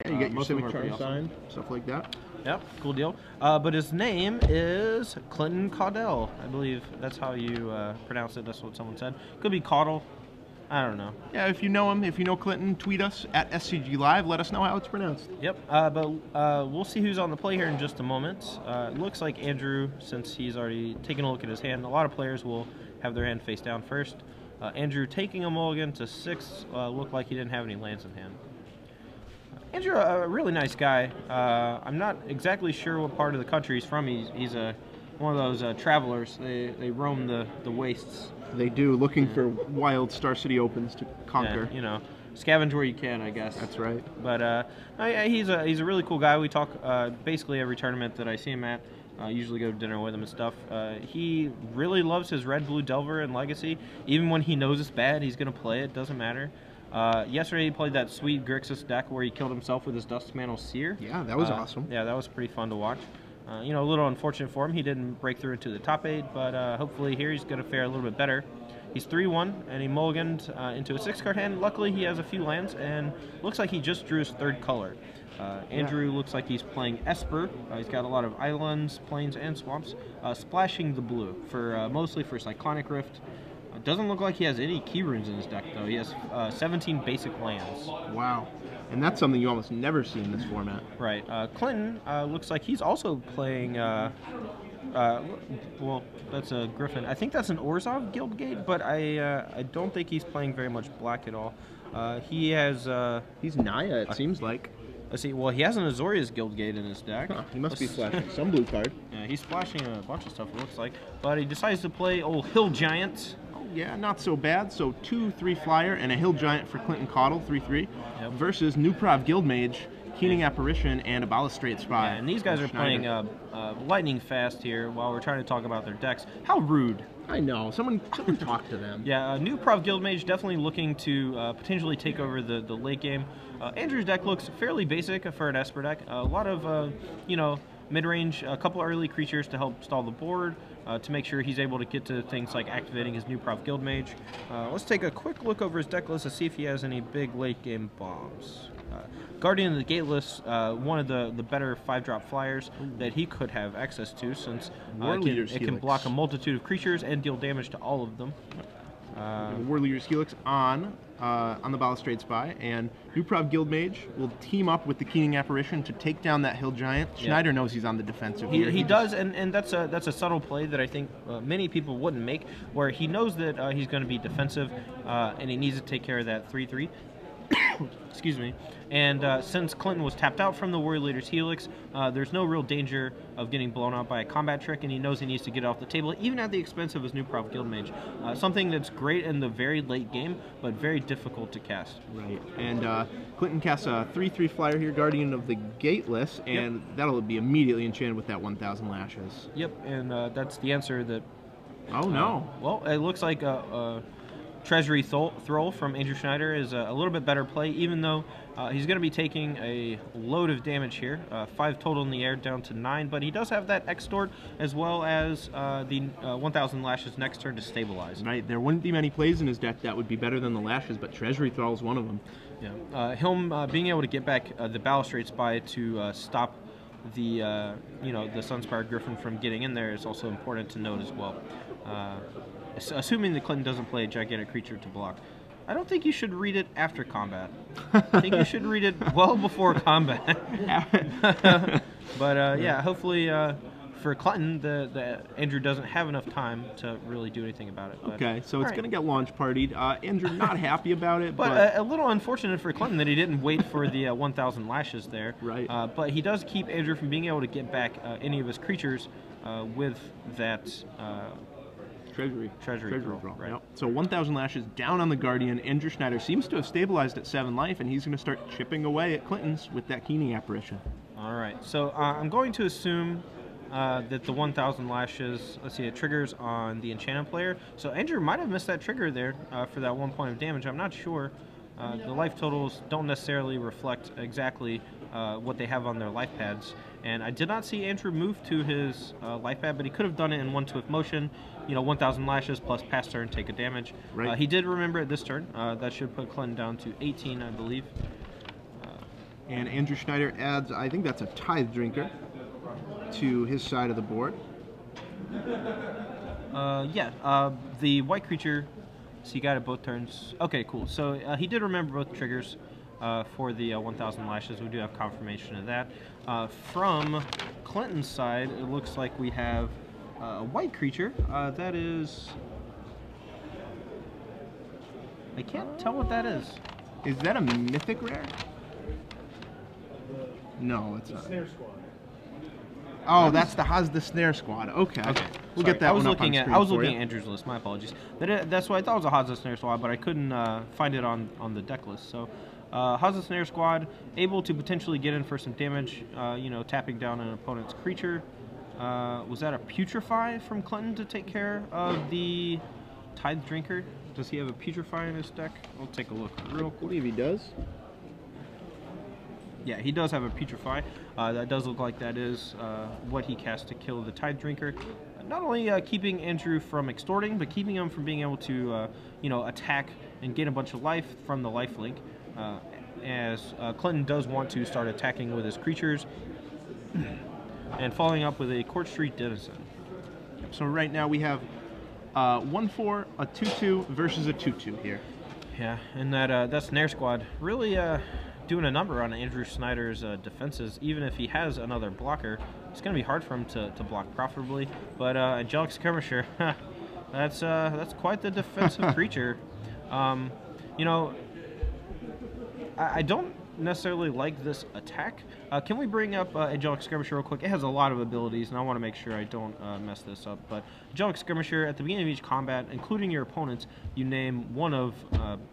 Yeah, you get your civic charm awesome. sign, stuff like that. Yep, cool deal. But his name is Clinton Caudle. I believe that's how you pronounce it. That's what someone said. Could be Caudle. I don't know. Yeah, if you know him, if you know Clinton, tweet us at SCG Live. Let us know how it's pronounced. Yep, but we'll see who's on the play here in just a moment. It looks like Andrew, since he's already taken a look at his hand, a lot of players will have their hand face down first. Andrew taking a mulligan to 6, looked like he didn't have any lands in hand. Andrew, a really nice guy. I'm not exactly sure what part of the country he's from. He's one of those travelers. They roam the wastes. They do, looking for wild Star City Opens to conquer. Yeah, you know, scavenge where you can, I guess. That's right. But he's a really cool guy. We talk basically every tournament that I see him at. Usually go to dinner with him and stuff. He really loves his Red Blue Delver and Legacy. Even when he knows it's bad, he's going to play it. Doesn't matter. Yesterday he played that sweet Grixis deck where he killed himself with his Dustmantle Seer. Yeah, that was awesome. Yeah, that was pretty fun to watch. You know, a little unfortunate for him. He didn't break through into the top 8, but hopefully here he's going to fare a little bit better. He's 3-1, and he mulliganed into a 6-card hand. Luckily, he has a few lands, and looks like he just drew his 3rd color. Andrew looks like he's playing Esper. He's got a lot of islands, plains, and swamps, splashing the blue for mostly for Cyclonic Rift. Doesn't look like he has any key runes in his deck, though. He has 17 basic lands. Wow. And that's something you almost never see in this format. Right. Clinton looks like he's also playing... well, that's a Griffin. I think that's an Orzhov Guildgate, but I don't think he's playing very much black at all. He has... He's Naya, it seems like. Let's see. Well, he has an Azorius Guildgate in his deck. Huh, he must be splashing some blue card. Yeah, he's splashing a bunch of stuff, it looks like. But he decides to play old Hill Giant. Yeah, not so bad. So 2/3 flyer and a Hill Giant for Clinton Caudle, 3/3, versus Nuprov Guildmage, Keening Apparition, and a Balustrade Spy. Yeah, and these guys are playing lightning fast here while we're trying to talk about their decks. How rude. I know. Someone talk to them. Yeah, Nuprov Guildmage definitely looking to potentially take over the late game. Andrew's deck looks fairly basic for an Esper deck. A lot of, you know, mid-range, a couple early creatures to help stall the board, to make sure he's able to get to things like activating his Nuprov Guildmage. Let's take a quick look over his deck list to see if he has any big late-game bombs. Guardian of the Gateless, one of the better 5-drop flyers that he could have access to, since it can block a multitude of creatures and deal damage to all of them. War Leader's Helix on the Balustrade Spy, and Nuprov Guildmage will team up with the Keening Apparition to take down that Hill Giant. Schneider knows he's on the defensive here. He does, and that's a subtle play that I think many people wouldn't make, where he knows that he's going to be defensive, and he needs to take care of that 3/3. Excuse me. And since Clinton was tapped out from the Warrior Leader's Helix, there's no real danger of getting blown out by a combat trick, and he knows he needs to get it off the table, even at the expense of his Nuprov Guildmage. Something that's great in the very late game, but very difficult to cast. Right. And Clinton casts a 3/3 flyer here, Guardian of the Gateless, and that'll be immediately enchanted with that 1,000 Lashes. Yep, and that's the answer that... Oh, no. Well, it looks like... Treasury Thrall from Andrew Schneider is a little bit better play, even though he's going to be taking a load of damage here, 5 total in the air down to 9, but he does have that Extort as well as the 1,000 Lashes next turn to stabilize. Right, there wouldn't be many plays in his deck that would be better than the Lashes, but Treasury Thrall is one of them. Yeah, him being able to get back the Balustrade Spy to stop the you know, the Sunspired Griffin from getting in there is also important to note as well. Assuming that Clinton doesn't play a gigantic creature to block. I don't think you should read it after combat. I think you should read it well before combat. But yeah, hopefully for Clinton, the Andrew doesn't have enough time to really do anything about it. But, okay, so it's going to get launch partied. Andrew not happy about it. But a little unfortunate for Clinton that he didn't wait for the 1,000 Lashes there. Right. But he does keep Andrew from being able to get back any of his creatures with that... Treasury Thrall, right. Yep. So 1,000 Lashes down on the Guardian. Andrew Schneider seems to have stabilized at 7 life, and he's going to start chipping away at Clinton's with that Keening Apparition. All right. So I'm going to assume that the 1,000 Lashes, let's see, it triggers on the Enchanted player. So Andrew might have missed that trigger there for that 1 point of damage. I'm not sure. The life totals don't necessarily reflect exactly what they have on their life pads. And I did not see Andrew move to his life pad, but he could have done it in one swift motion. You know, 1,000 Lashes plus pass turn, take a damage. Right. He did remember it this turn. That should put Clinton down to 18, I believe. And Andrew Schneider adds, I think that's a Tithe Drinker, to his side of the board. The white creature, so you got it both turns. Okay, cool. So he did remember both triggers for the 1,000 lashes. We do have confirmation of that. From Clinton's side, it looks like we have a white creature. That is... I can't tell what that is. Is that a mythic rare? No, it's not. Snare Squad. Oh, that's the Snare Squad. Okay. We'll get that I was one up looking on at screen I was for looking you. at Andrew's list. My apologies. That's what I thought was a Hazza Snare Squad, but I couldn't find it on the deck list. So, Hazza Snare Squad able to potentially get in for some damage. Tapping down an opponent's creature. Was that a Putrefy from Clinton to take care of the Tithe Drinker? Does he have a Putrefy in his deck? I'll take a look real I quick. believe he does. Yeah, he does have a Putrefy. That does look like that is what he cast to kill the Tithe Drinker. Not only keeping Andrew from extorting, but keeping him from being able to, attack and gain a bunch of life from the lifelink. As Clinton does want to start attacking with his creatures, and following up with a Court Street Denizen. So right now we have 1/4, a 2/2 versus a 2/2 here. Yeah, and that Snare Squad really doing a number on Andrew Snyder's defenses. Even if he has another blocker, it's going to be hard for him to block profitably. But Angelic Skirmisher, that's quite the defensive creature. I don't necessarily like this attack. Can we bring up Angelic Skirmisher real quick? It has a lot of abilities, and I want to make sure I don't mess this up. But Angelic Skirmisher, at the beginning of each combat, including your opponents, you name one of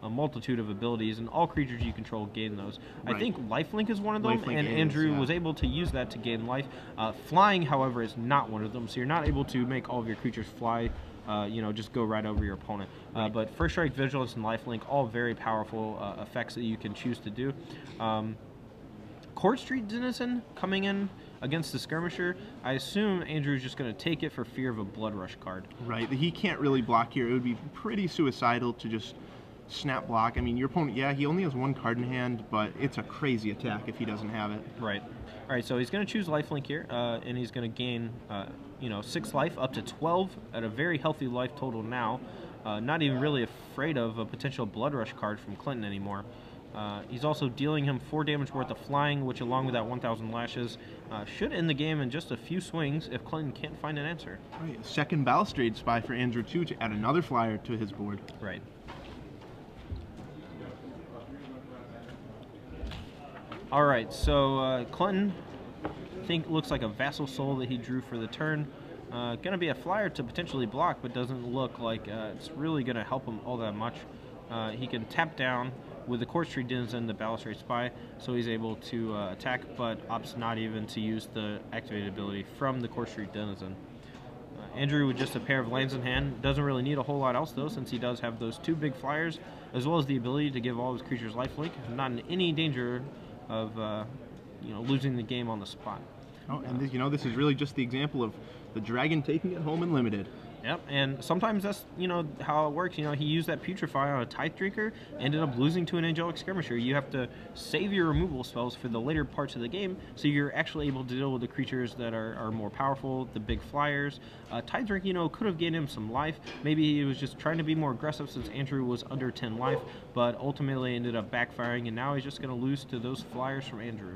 a multitude of abilities, and all creatures you control gain those. Right. I think Lifelink is one of them, Lifelink and is, Andrew yeah. was able to use that to gain life. Flying, however, is not one of them, so you're not able to make all of your creatures fly. Just go right over your opponent. But First Strike, Vigilance, and Lifelink, all very powerful effects that you can choose to do. Court Street Denizen coming in against the Skirmisher. I assume Andrew's just going to take it for fear of a Blood Rush card. Right. He can't really block here. It would be pretty suicidal to just snap block. I mean, your opponent, yeah, he only has one card in hand, but it's a crazy attack if he doesn't have it. Right. All right, so he's going to choose Lifelink here, and he's going to gain, 6 life, up to 12 at a very healthy life total now. Not even really afraid of a potential Blood Rush card from Clinton anymore. He's also dealing him 4 damage worth of flying, which along with that 1,000 lashes should end the game in just a few swings if Clinton can't find an answer. Right. Second Balustrade Spy for Andrew, too, to add another flyer to his board. Right. All right, so Clinton, I think looks like a Vassal Soul that he drew for the turn. Gonna be a flyer to potentially block, but doesn't look like it's really gonna help him all that much. He can tap down with the Court Street Denizen, the Balustrade Spy, so he's able to attack, but opts not even to use the activated ability from the Court Street Denizen. Andrew with just a pair of lands in hand doesn't really need a whole lot else though, since he does have those 2 big flyers, as well as the ability to give all of his creatures lifelink. Not in any danger of losing the game on the spot. Oh, and this is really just the example of the dragon taking it home in limited. Yep, and sometimes that's, how it works. He used that Putrefy on a Tithe Drinker, ended up losing to an Angelic Skirmisher. You have to save your removal spells for the later parts of the game, so you're actually able to deal with the creatures that are more powerful, the big flyers. Tithe Drink, could have gained him some life. Maybe he was just trying to be more aggressive since Andrew was under 10 life, but ultimately ended up backfiring, and now he's just going to lose to those flyers from Andrew.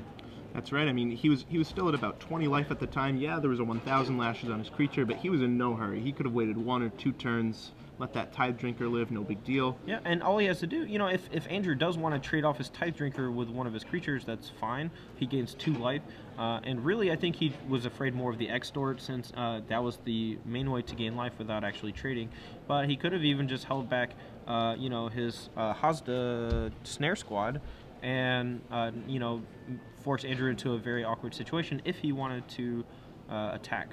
That's right. I mean, he was still at about 20 life at the time. Yeah, there was a 1,000 lashes on his creature, but he was in no hurry. He could have waited 1 or 2 turns, let that Tithe Drinker live, no big deal. Yeah, and all he has to do, if Andrew does want to trade off his Tithe Drinker with one of his creatures, that's fine. He gains 2 life. And really, I think he was afraid more of the Extort, since that was the main way to gain life without actually trading. But he could have even just held back, his Hazda Snare Squad, and force Andrew into a very awkward situation if he wanted to attack.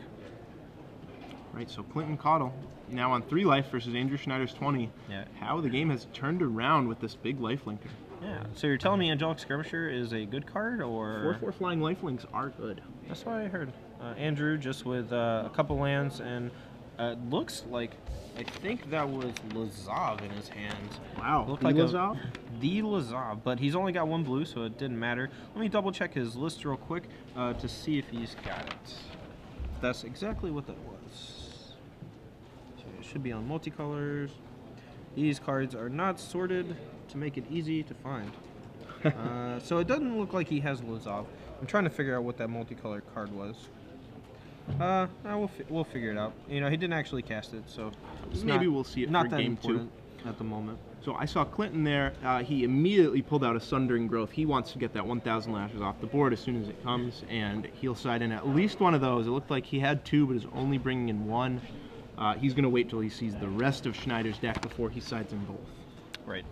Right, so Clinton Caudle now on 3 life versus Andrew Schneider's 20. Yeah. How the game has turned around with this big lifelinker. Yeah. So you're telling me Angelic Skirmisher is a good card, or 4/4 flying lifelinks are good. That's what I heard. Andrew just with a couple lands and Looks like, I think that was Lazav in his hands. Wow, Looked the like Lazav? The Lazav, but he's only got one blue, so it didn't matter. Let me double check his list real quick to see if he's got it. That's exactly what that was. So it should be on multicolors. These cards are not sorted to make it easy to find. So it doesn't look like he has Lazav. I'm trying to figure out what that multicolor card was. We'll figure it out. You know, he didn't actually cast it, so maybe we'll see it for game 2 at the moment. So I saw Clinton there. He immediately pulled out a Sundering Growth. He wants to get that 1,000 lashes off the board as soon as it comes, and he'll side in at least one of those. It looked like he had 2, but is only bringing in 1. He's going to wait till he sees the rest of Schneider's deck before he sides in both. Right.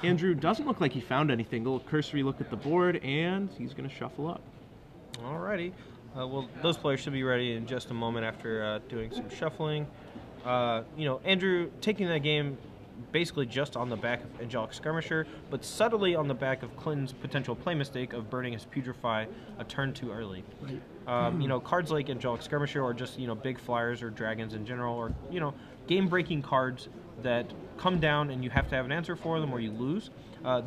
Andrew doesn't look like he found anything. A little cursory look at the board, and he's going to shuffle up. Alrighty. Well, those players should be ready in just a moment after doing some shuffling. You know, Andrew taking that game basically just on the back of Angelic Skirmisher, but subtly on the back of Clinton's potential play mistake of burning his Putrefy a turn too early. Right. You know, cards like Angelic Skirmisher or just, you know, big flyers or dragons in general, or, you know, game-breaking cards that come down and you have to have an answer for them or you lose.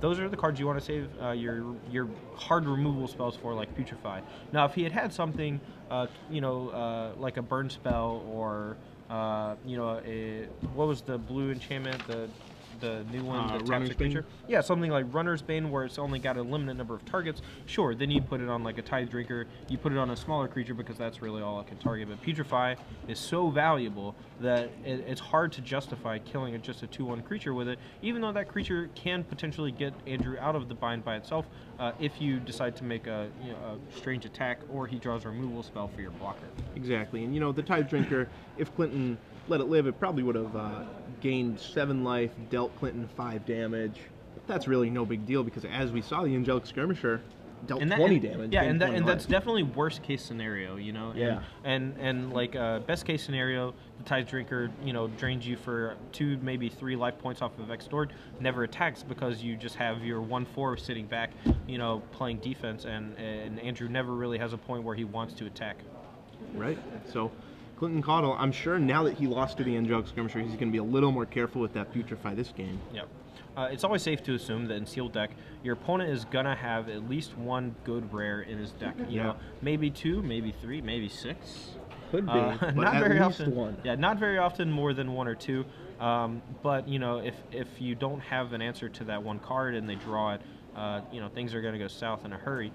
Those are the cards you want to save your hard removal spells for, like Putrefy. Now, if he had something, you know, like a burn spell or you know, what was the blue enchantment, the new one that taps a creature? Yeah, something like Runner's Bane, where it's only got a limited number of targets. Sure, then you put it on like a Tithe Drinker, you put it on a smaller creature because that's really all it can target. But Putrefy is so valuable that it's hard to justify killing just a 2/1 creature with it, even though that creature can potentially get Andrew out of the bind by itself if you decide to make a strange attack or he draws a removal spell for your blocker. Exactly, and you know, the Tithe Drinker, if Clinton let it live, it probably would have gained 7 life, dealt Clinton 5 damage. But that's really no big deal because, as we saw, the Angelic Skirmisher dealt 20 damage. Yeah, and that's definitely worst case scenario, you know. Yeah. And like best case scenario, the Tithe Drinker, you know, drains you for 2, maybe 3 life points off of Extort, never attacks because you just have your 1/4 sitting back, you know, playing defense, and Andrew never really has a point where he wants to attack. Right. So Clinton Caudle, I'm sure now that he lost to the Angelic Skirmisher, he's going to be a little more careful with that Putrefy this game. Yep. It's always safe to assume that in sealed deck, your opponent is going to have at least 1 good rare in his deck. You know, maybe 2, maybe 3, maybe 6. Could be, but not at very least often. 1. Yeah, not very often more than 1 or 2. But, you know, if you don't have an answer to that one card and they draw it, you know, things are going to go south in a hurry.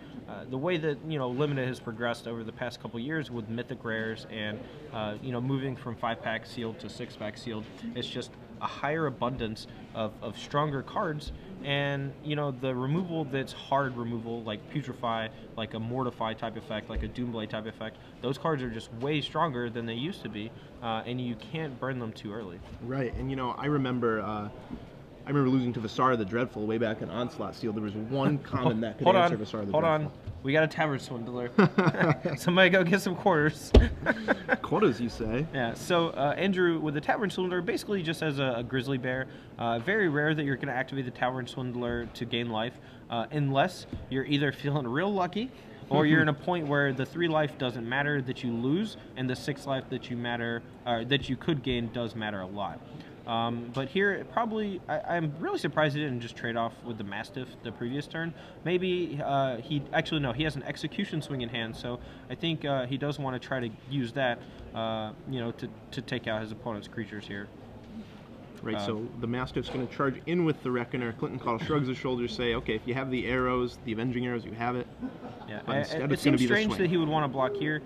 The way that, you know, Limited has progressed over the past couple years with mythic rares and, you know, moving from 5-pack sealed to 6-pack sealed, it's just a higher abundance of stronger cards. And, you know, the removal that's hard removal, like Putrefy, like a Mortify type effect, like a Doomblade type effect, those cards are just way stronger than they used to be, and you can't burn them too early. Right, and, you know, I remember losing to Visara the Dreadful way back in Onslaught Seal. There was one common that could answer Visara the Dreadful. Hold on. We got a Tavern Swindler. Somebody go get some quarters. Quarters, you say? Yeah, so Andrew, with the Tavern Swindler, basically just as a Grizzly Bear, very rare that you're going to activate the Tavern Swindler to gain life, unless you're either feeling real lucky or you're in a point where the 3 life doesn't matter that you lose, and the 6 life that you could gain does matter a lot. But here, probably, I'm really surprised he didn't just trade off with the Mastiff the previous turn. Maybe he has an Execution Swing in hand, so I think he does want to try to use that, you know, to take out his opponent's creatures here. Right, so the Mastiff's going to charge in with the Reckoner. Clinton Caudle shrugs his shoulders, say, okay, if you have the arrows, the Avenging Arrows, you have it. Yeah, but instead it seems strange that he would want to block here.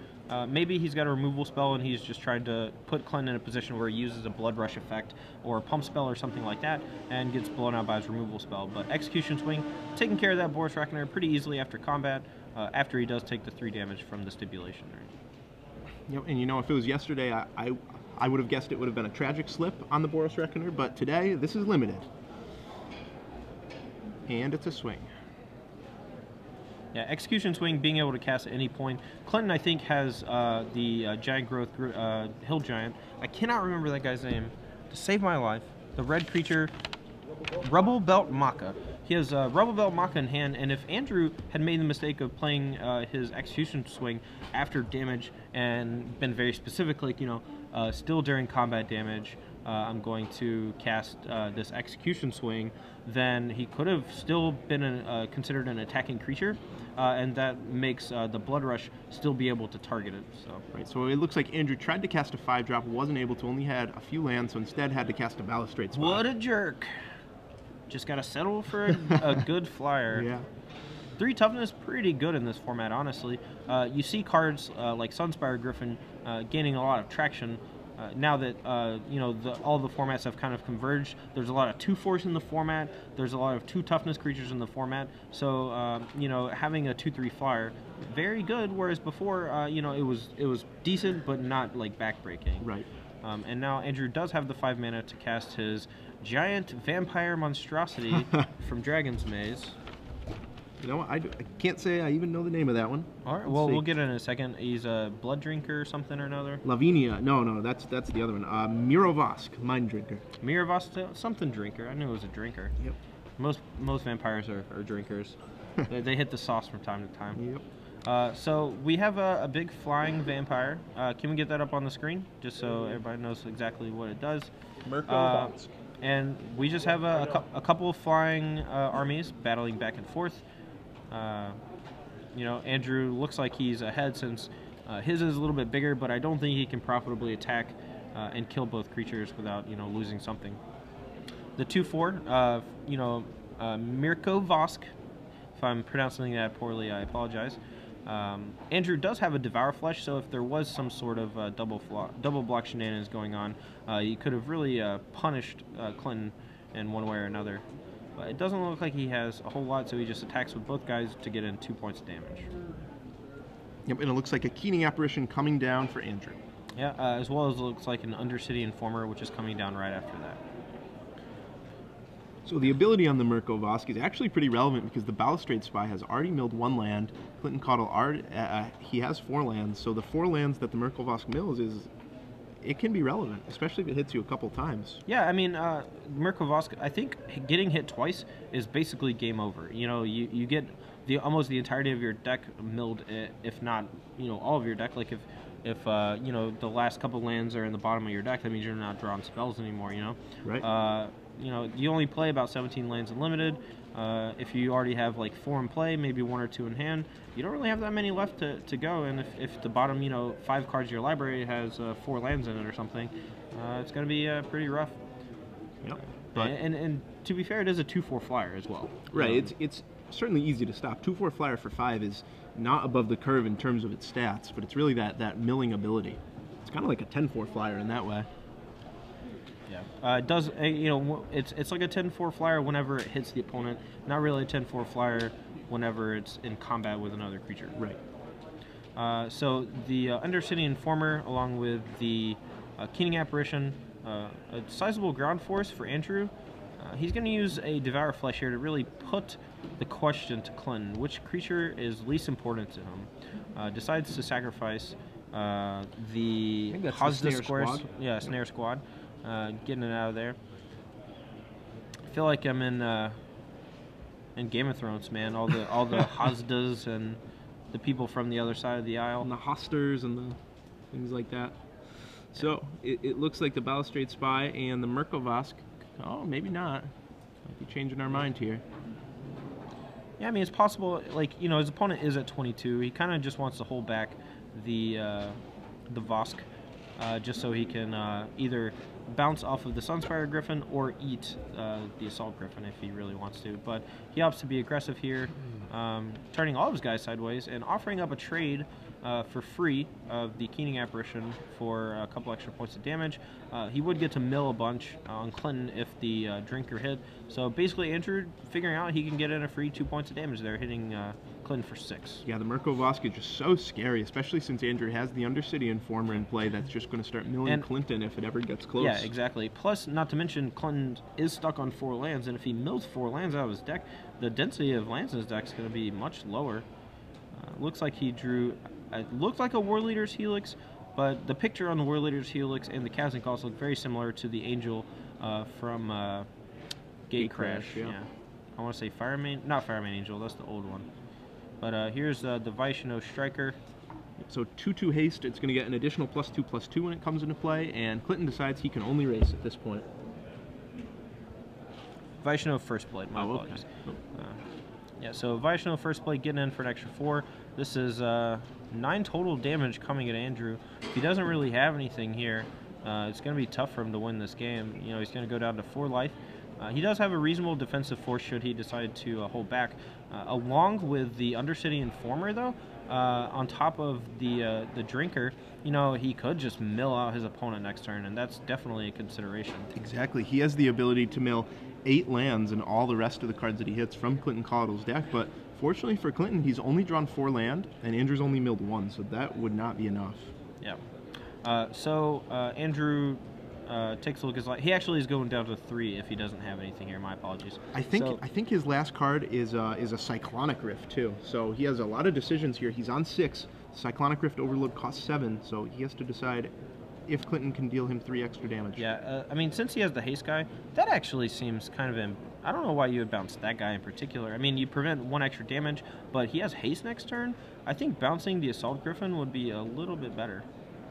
Maybe he's got a removal spell and he's just trying to put Clinton in a position where he uses a Blood Rush effect or a Pump spell or something like that and gets blown out by his removal spell. But Execution Swing, taking care of that Boros Reckoner pretty easily after combat, after he does take the 3 damage from the stipulation. Right? Yep, and you know, if it was yesterday, I would have guessed it would have been a tragic slip on the Boros Reckoner, but today, this is limited. And it's a swing. Yeah, Execution Swing, being able to cast at any point. Clinton, I think, has the Giant Growth Hill Giant. I cannot remember that guy's name. To save my life, the red creature, Rubble Belt Maka. he has Rebel Belt Maka in hand, and if Andrew had made the mistake of playing his Execution Swing after damage and been very specific, like, still during combat damage, I'm going to cast this Execution Swing, then he could have still been considered an attacking creature, and that makes the Blood Rush still be able to target it. Right, so it looks like Andrew tried to cast a 5-drop, wasn't able to, only had a few lands, so instead had to cast a Balustrade Spy. What a jerk. Just got to settle for a good flyer. Yeah. 3 toughness, pretty good in this format, honestly. You see cards like Sunspire Griffin gaining a lot of traction now that all the formats have kind of converged. There's a lot of 2-force in the format. There's a lot of 2 toughness creatures in the format. So having a 2/3 flyer, very good. Whereas before, it was decent but not like backbreaking. Right. And now Andrew does have the 5 mana to cast his giant vampire monstrosity from Dragon's Maze. You know what? I can't say I even know the name of that one. All right. Well, we'll get it in a second. He's a blood drinker or something or another. Lavinia. No, that's the other one. Mirovosk, Mind Drinker. Mirovosk, something drinker. I knew it was a drinker. Yep. Most vampires are drinkers. they hit the sauce from time to time. Yep. So we have a big flying vampire. Can we get that up on the screen just so everybody knows exactly what it does? Mirovosk. And we just have a couple of flying armies battling back and forth. Andrew looks like he's ahead since his is a little bit bigger, but I don't think he can profitably attack and kill both creatures without losing something. The 2/4, Mirko Vosk. If I'm pronouncing that poorly, I apologize. Andrew does have a Devour Flesh, so if there was some sort of double block shenanigans going on, he could have really punished Clinton in one way or another. But it doesn't look like he has a whole lot, so he just attacks with both guys to get in 2 points of damage. Yep, and it looks like a Keening Apparition coming down for Andrew. Yeah, as well as it looks like an Undercity Informer, which is coming down right after that. So the ability on the Mirko Vosk is actually pretty relevant because the Balustrade Spy has already milled 1 land. Clinton Caudle he has 4 lands, so the 4 lands that the Mirko Vosk mills it can be relevant, especially if it hits you a couple times. Yeah, I mean, Mirko Vosk, I think getting hit twice is basically game over. You get almost the entirety of your deck milled, if not all of your deck. Like if the last couple lands are in the bottom of your deck, that means you're not drawing spells anymore. Right. You only play about 17 lands in limited. If you already have like 4 in play, maybe 1 or 2 in hand, you don't really have that many left to go. And if the bottom 5 cards of your library has 4 lands in it or something, it's going to be pretty rough. Yep. And to be fair, it is a 2/4 flyer as well. Right. It's certainly easy to stop. 2/4 flyer for 5 is not above the curve in terms of its stats, but it's really that milling ability. It's kind of like a 10/4 flyer in that way. Yeah, it does. It's like a 10/4 flyer whenever it hits the opponent. Not really a 10/4 flyer whenever it's in combat with another creature. Right. So the Undercity Informer, along with the Keening Apparition, a sizable ground force for Andrew. He's going to use a Devour Flesh here to really put the question to Clinton: which creature is least important to him? Decides to sacrifice the Hazda Squares. Yeah, Snare Squad. Getting it out of there. I feel like I'm in Game of Thrones, man. All the Hazdas and the people from the other side of the aisle. And the Hosters and the things like that. So it looks like the Balustrade Spy and the Mirko Vosk. Oh, maybe not. Might be changing our mind here. Yeah, I mean, it's possible. Like, his opponent is at 22. He kind of just wants to hold back the Vosk, just so he can either bounce off of the Sunspire Griffin or eat the Assault Griffin if he really wants to. But he opts to be aggressive here, turning all of his guys sideways and offering up a trade for free of the Keening Apparition for a couple extra points of damage. He would get to mill a bunch on Clinton if the drinker hit. So basically, Andrew figuring out he can get in a free 2 points of damage there, hitting Clinton for 6. Yeah, the Mirko Vosk is just so scary, especially since Andrew has the Undercity Informer in play that's just going to start milling Clinton if it ever gets close. Yeah, exactly. Plus, not to mention, Clinton is stuck on 4 lands, and if he mills 4 lands out of his deck, the density of lands in his deck is going to be much lower. Looks like he drew... It looked like a War Leader's Helix, but the picture on the War Leader's Helix and the Casting Calls look very similar to the Angel from Gate Crash. Yeah. I want to say not Fireman Angel, that's the old one. But here's the Vaishno Striker. So 2/2 haste, it's going to get an additional +2/+2 when it comes into play, and Clinton decides he can only race at this point. Vaishno First Blade, my apologies. Okay. Yeah, so Vaishno First Blade getting in for an extra 4. This is 9 total damage coming at Andrew. If he doesn't really have anything here, it's going to be tough for him to win this game. You know, he's going to go down to 4 life. He does have a reasonable defensive force should he decide to hold back. Along with the Undercity Informer, though, on top of the Drinker, you know, he could just mill out his opponent next turn, and that's definitely a consideration. Exactly. He has the ability to mill 8 lands and all the rest of the cards that he hits from Clinton Caudle's deck, but fortunately for Clinton, he's only drawn 4 land, and Andrew's only milled 1, so that would not be enough. Yeah. Andrew takes a look at his life. He actually is going down to 3 if he doesn't have anything here. My apologies. I think his last card is a Cyclonic Rift too. So he has a lot of decisions here. He's on 6. Cyclonic Rift Overload costs 7, so he has to decide if Clinton can deal him 3 extra damage. Yeah, I mean, since he has the haste guy, that actually seems kind of I don't know why you would bounce that guy in particular. I mean, you prevent 1 extra damage, but he has haste next turn. I think bouncing the Assault Griffin would be a little bit better.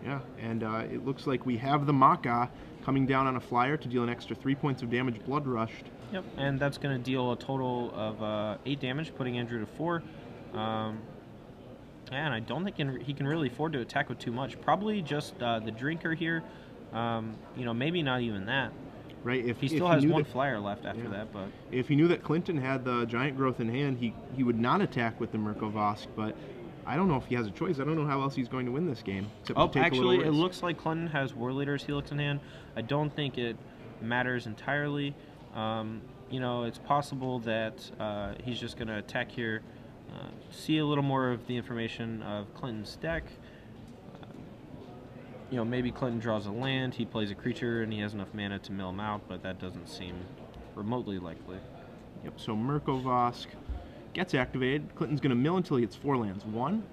Yeah, and it looks like we have the Maka coming down on a flyer to deal an extra 3 points of damage Blood Rushed. Yep, and that's going to deal a total of 8 damage, putting Andrew to 4. And I don't think he can really afford to attack with too much. Probably just the Drinker here. You know, maybe not even that. Right. He still has 1 flyer left after that, but if he knew that Clinton had the Giant Growth in hand, he would not attack with the Murkovosk, but I don't know if he has a choice. I don't know how else he's going to win this game. Actually, it looks like Clinton has War Leader's Helix in hand. I don't think it matters entirely. You know, it's possible that he's just going to attack here, see a little more of the information of Clinton's deck. You know, maybe Clinton draws a land, he plays a creature, and he has enough mana to mill him out, but that doesn't seem remotely likely. Yep, so Murkovosk gets activated. Clinton's going to mill until he hits 4 lands. 1,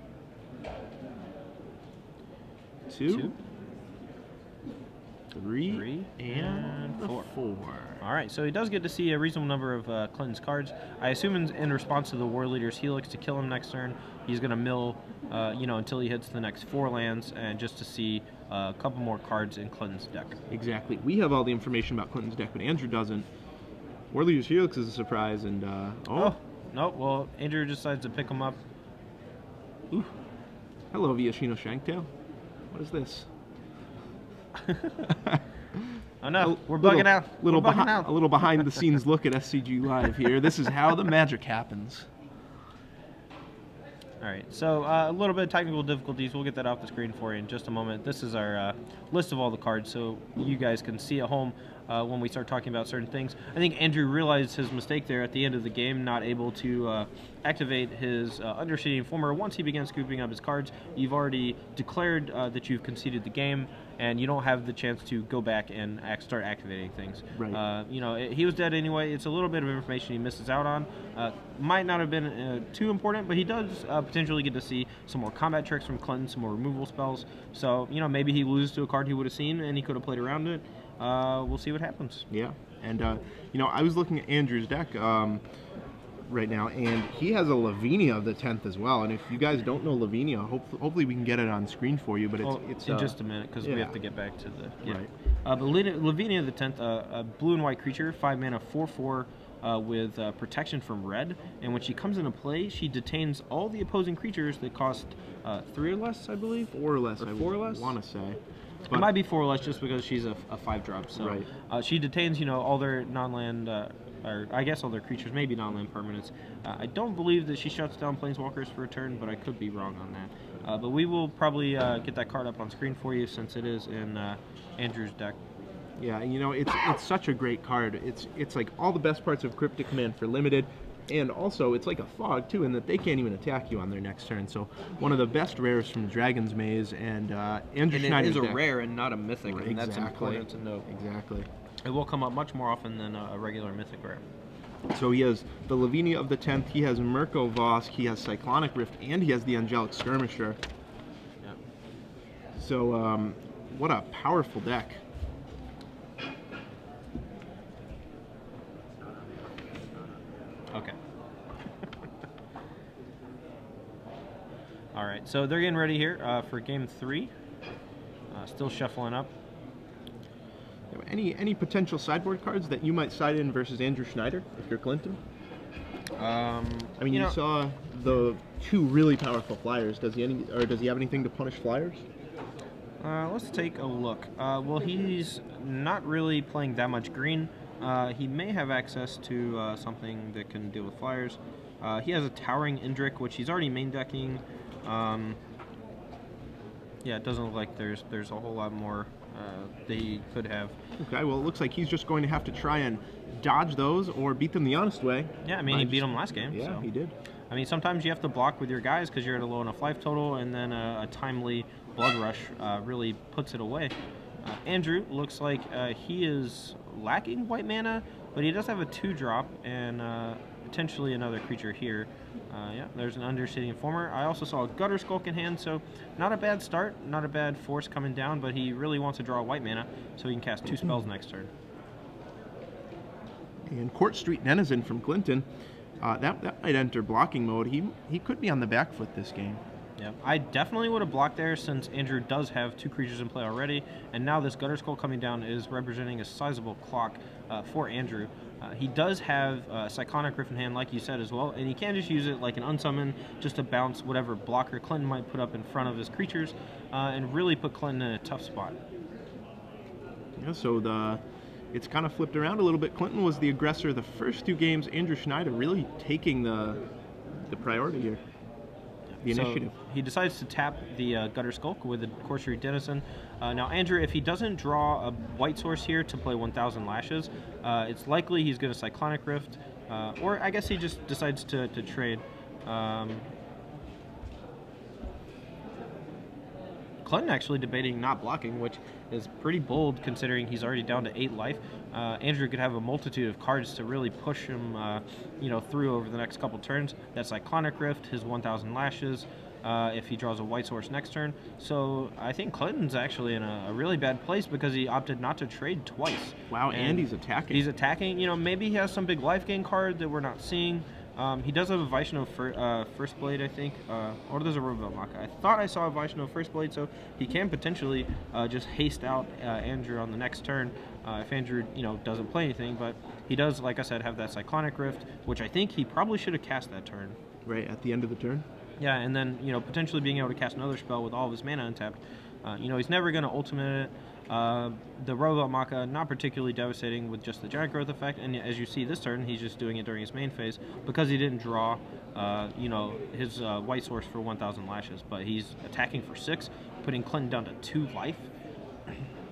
2, 3, and 4. All right, so he does get to see a reasonable number of Clinton's cards. I assume in response to the War Leader's Helix to kill him next turn, he's going to mill, you know, until he hits the next 4 lands, and just to see a couple more cards in Clinton's deck. Exactly. We have all the information about Clinton's deck, but Andrew doesn't. War Leader's Helix is a surprise, and Nope, well, Andrew decides to pick him up. Ooh. Hello, Viashino Shanktail. What is this? Oh no, we're bugging out. A little behind-the-scenes look at SCG Live here. This is how the magic happens. All right, so a little bit of technical difficulties. We'll get that off the screen for you in just a moment. This is our list of all the cards, so you guys can see at home when we start talking about certain things. I think Andrew realized his mistake there at the end of the game, not able to activate his Undercity Informer. Once he began scooping up his cards, you've already declared that you've conceded the game, and you don't have the chance to go back and start activating things. Right. You know, he was dead anyway. It's a little bit of information he misses out on. Might not have been too important, but he does potentially get to see some more combat tricks from Clinton, some more removal spells. So, you know, maybe he loses to a card he would have seen, and he could have played around it. We'll see what happens. Yeah, and you know, I was looking at Andrew's deck right now, and he has a Lavinia of the 10th as well. And if you guys don't know Lavinia, hopefully we can get it on screen for you. But it's in just a minute, because we have to get back to the right. But Lavinia of the 10th, a blue and white creature, 5 mana, 4/4. With protection from red, and when she comes into play, she detains all the opposing creatures that cost 3 or less, I believe. 4 or less, or I 4 or less? want to say. It might be 4 or less just because she's a 5-drop. So right. She detains, you know, all their non-land, or I guess all their creatures, maybe non-land permanents. I don't believe that she shuts down planeswalkers for a turn, but I could be wrong on that. But we will probably get that card up on screen for you since it is in Andrew's deck. Yeah, you know, it's such a great card. It's like all the best parts of Cryptic Command for limited, and also it's like a fog too, in that they can't even attack you on their next turn. So one of the best rares from Dragon's Maze, and Andrew Schneider's it is a deck. rare and not a mythic, Right, and that's important to note. Exactly. It will come up much more often than a regular mythic rare. So he has the Lavinia of the 10th, he has Murkovosk, he has Cyclonic Rift, and he has the Angelic Skirmisher. Yeah. So what a powerful deck. All right, so they're getting ready here for game 3. Still shuffling up. Any potential sideboard cards that you might side in versus Andrew Schneider if you're Clinton? I mean, you saw the 2 really powerful flyers. Does he have anything to punish flyers? Let's take a look. Well, he's not really playing that much green. He may have access to something that can deal with flyers. He has a Towering Indrik, which he's already main decking. Yeah, it doesn't look like there's a whole lot more that he could have. Okay, well, it looks like he's just going to have to try and dodge those or beat them the honest way. Yeah, I mean, he beat them last game. Yeah, so. he did. I mean, sometimes you have to block with your guys because you're at a low enough life total, and then a timely Blood Rush really puts it away. Andrew looks like he is lacking white mana, but he does have a 2-drop and potentially another creature here. Yeah, there's an Undercity Informer. I also saw a Gutter Skulk in hand, so not a bad start, not a bad force coming down, but he really wants to draw white mana so he can cast 2 spells next turn. And Court Street Denizen from Clinton, that might enter blocking mode. He could be on the back foot this game. Yeah, I definitely would have blocked there since Andrew does have 2 creatures in play already, and now this Gutter Skull coming down is representing a sizable clock for Andrew. He does have Cyclonic Rift in hand, like you said, as well, and he can just use it like an unsummon just to bounce whatever blocker Clinton might put up in front of his creatures and really put Clinton in a tough spot. Yeah, so it's kind of flipped around a little bit. Clinton was the aggressor the first 2 games. Andrew Schneider really taking the priority here. The initiative. So he decides to tap the Gutter Skulk with the Court Street Denizen. Now, Andrew, if he doesn't draw a white source here to play 1,000 Lashes, it's likely he's going to Cyclonic Rift, or I guess he just decides to trade. Clinton actually debating not blocking, which is pretty bold considering he's already down to 8 life. Andrew could have a multitude of cards to really push him, through over the next couple turns. That Cyclonic Rift, his 1,000 Lashes, if he draws a white source next turn. So I think Clinton's actually in a really bad place because he opted not to trade twice. Wow, and he's attacking. He's attacking. Maybe he has some big life gain card that we're not seeing. He does have a Vaishno First Blade, I think, or there's a Robot Maka. I thought I saw a Vaishno First Blade, so he can potentially just haste out Andrew on the next turn if Andrew, doesn't play anything. But he does, like I said, have that Cyclonic Rift, which I think he probably should have cast that turn. Right, at the end of the turn? Yeah, and then, potentially being able to cast another spell with all of his mana untapped. He's never going to ultimate it. The Robot Maka, not particularly devastating with just the Giant Growth effect, and as you see this turn, he's just doing it during his main phase because he didn't draw, his white source for 1,000 Lashes, but he's attacking for 6, putting Clinton down to 2 life.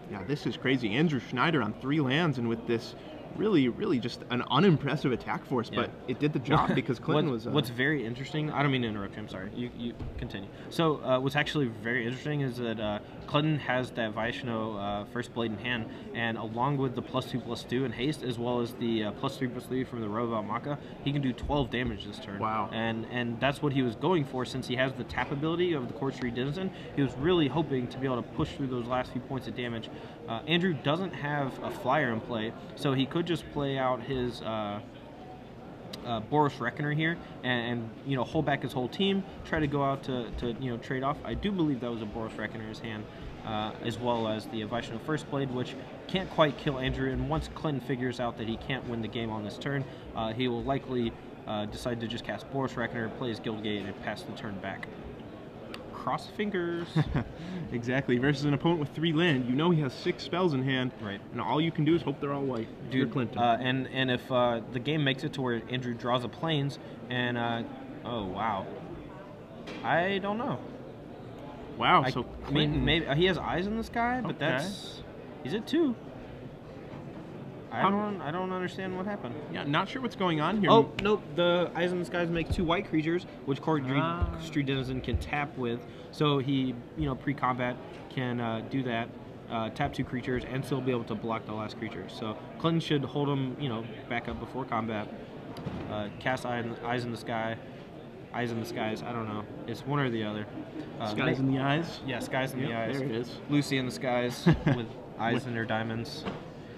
Yeah, this is crazy. Andrew Schneider on 3 lands, and with this really just an unimpressive attack force, but it did the job because Clinton was... What's very interesting, I don't mean to interrupt you, I'm sorry, you continue. So what's actually very interesting is that Clinton has that Vaishno First Blade in hand, and along with the +2/+2 and haste, as well as the +3/+3 from the Robot Maka, he can do 12 damage this turn. Wow. And that's what he was going for since he has the tap ability of the Court Street Denizen. He was really hoping to be able to push through those last few points of damage. Andrew doesn't have a flyer in play, so he could just play out his Boros Reckoner here and hold back his whole team, try to go out to trade off. I do believe that was a Boros Reckoner in his hand, as well as the Vaishno First Blade, which can't quite kill Andrew, and once Clinton figures out that he can't win the game on this turn, he will likely decide to just cast Boros Reckoner, play his Guildgate, and pass the turn back. Cross fingers. Exactly. Versus an opponent with 3 land, he has 6 spells in hand, right? And all you can do is hope they're all white. Dude, Clinton. And if the game makes it to where Andrew draws a plains, and oh wow, I don't know. Wow. I mean, maybe he has Eyes in the Sky, but he's at 2. I don't understand what happened. Yeah, not sure what's going on here. Oh, nope. The Eyes in the Skies make 2 white creatures, which Court Street Denizen can tap with. So he, pre-combat can do that, tap 2 creatures, and still be able to block the last creature. So Clinton should hold him, back up before combat. Cast Eyes in the Sky. Eyes in the Skies. I don't know. It's one or the other. Skies in the Eyes? Yeah, Skies in the Eyes. There it is. Lucy in the Skies with eyes in her diamonds.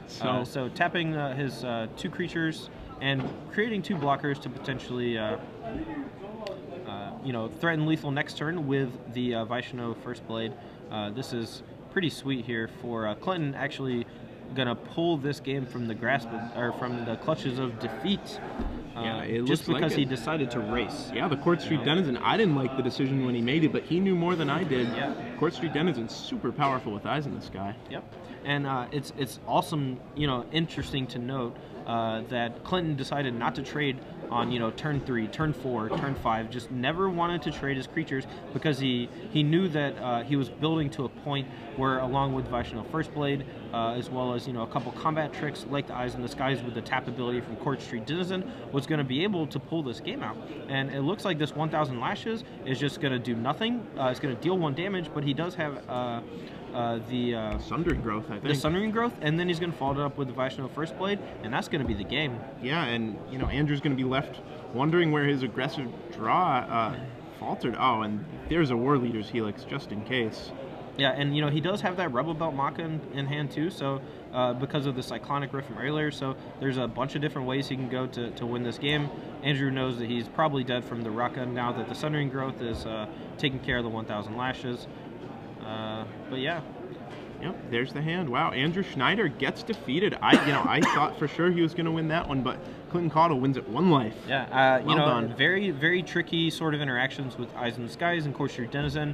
So tapping his 2 creatures and creating 2 blockers to potentially, threaten lethal next turn with the Vaishno First Blade. This is pretty sweet here for Clinton, actually gonna pull this game from the grasp or from the clutches of defeat. Just because he decided to race. Yeah, the Court Street Denizen. I didn't like the decision when he made it, but he knew more than I did. Yeah. Court Street Denizen's super powerful with Eyes in the Sky. Yep. And it's awesome, interesting to note that Clinton decided not to trade on turn 3, turn 4, turn 5. Just never wanted to trade his creatures because he knew that he was building to a point where, along with Vaishno First Blade, as well as a couple combat tricks like the Eyes in the Skies with the tap ability from Court Street Denizen, was going to be able to pull this game out. And it looks like this 1,000 Lashes is just going to do nothing. It's going to deal 1 damage, but he does have the Sundering Growth, I think. The Sundering Growth, and then he's going to follow it up with the Vaishno First Blade, and that's going to be the game. Yeah, and Andrew's going to be left wondering where his aggressive draw faltered. Oh, and there's a War Leader's Helix just in case. Yeah, and he does have that Rebel Belt Maka in hand too, so because of the Cyclonic Rift from earlier, so there's a bunch of different ways he can go to win this game. Andrew knows that he's probably dead from the Rucka now that the Sundering Growth is taking care of the 1,000 Lashes. But yeah. Yep, there's the hand. Wow, Andrew Schneider gets defeated. I thought for sure he was going to win that one, but Clinton Caudle wins it 1 life. Yeah, well done. Very, very tricky sort of interactions with Eyes in the Skies and Court Street Denizen.